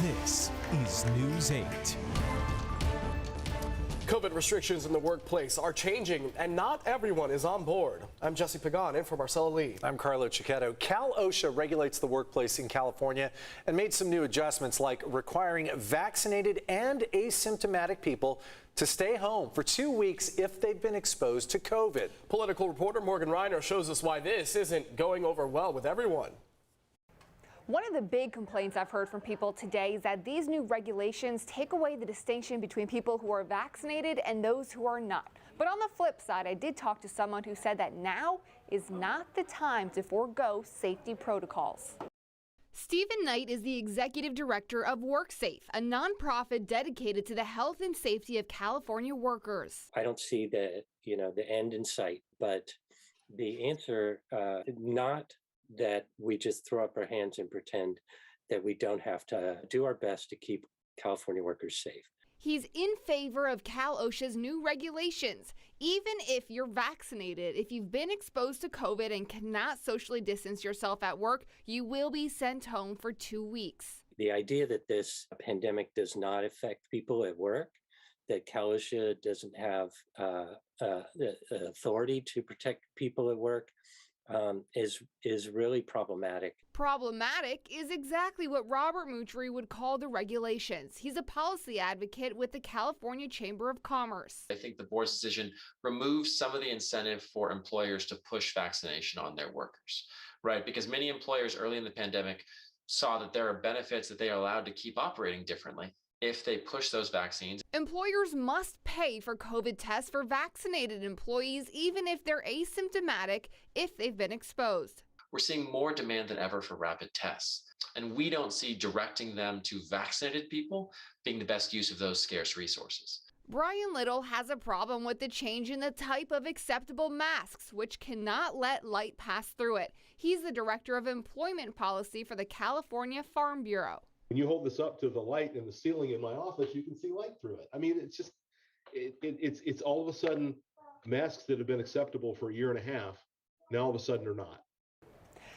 This is News 8. COVID restrictions in the workplace are changing, and not everyone is on board. I'm Jesse Pagan, in for Marcella Lee. I'm Carlo Cicchetto. Cal-OSHA regulates the workplace in California and made some new adjustments, like requiring vaccinated and asymptomatic people to stay home for 2 weeks if they've been exposed to COVID. Political reporter Morgan Reiner shows us why this isn't going over well with everyone. One of the big complaints I've heard from people today is that these new regulations take away the distinction between people who are vaccinated and those who are not. But on the flip side, I did talk to someone who said that now is not the time to forego safety protocols. Stephen Knight is the executive director of WorkSafe, a nonprofit dedicated to the health and safety of California workers. I don't see the end in sight, but the answer, not that we just throw up our hands and pretend that we don't have to do our best to keep California workers safe. He's in favor of Cal-OSHA's new regulations. Even if you're vaccinated, if you've been exposed to COVID and cannot socially distance yourself at work, you will be sent home for 2 weeks. The idea that this pandemic does not affect people at work, that Cal-OSHA doesn't have the authority to protect people at work, is really problematic. Problematic is exactly what Robert Mutry would call the regulations. He's a policy advocate with the California Chamber of Commerce. I think the board's decision removes some of the incentive for employers to push vaccination on their workers, right? Because many employers early in the pandemic saw that there are benefits that they are allowed to keep operating differently if they push those vaccines. Employers must pay for COVID tests for vaccinated employees, even if they're asymptomatic, if they've been exposed. We're seeing more demand than ever for rapid tests, and we don't see directing them to vaccinated people being the best use of those scarce resources. Brian Little has a problem with the change in the type of acceptable masks, which cannot let light pass through it. He's the director of employment policy for the California Farm Bureau. When you hold this up to the light in the ceiling in my office, you can see light through it. I mean, it's just, it's all of a sudden masks that have been acceptable for a year and a half, now all of a sudden are not.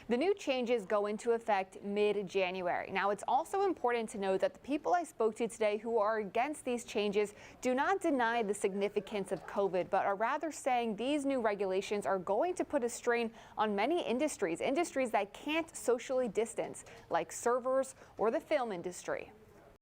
The new changes go into effect mid-January. Now, it's also important to note that the people I spoke to today who are against these changes do not deny the significance of COVID, but are rather saying these new regulations are going to put a strain on many industries that can't socially distance, like servers or the film industry.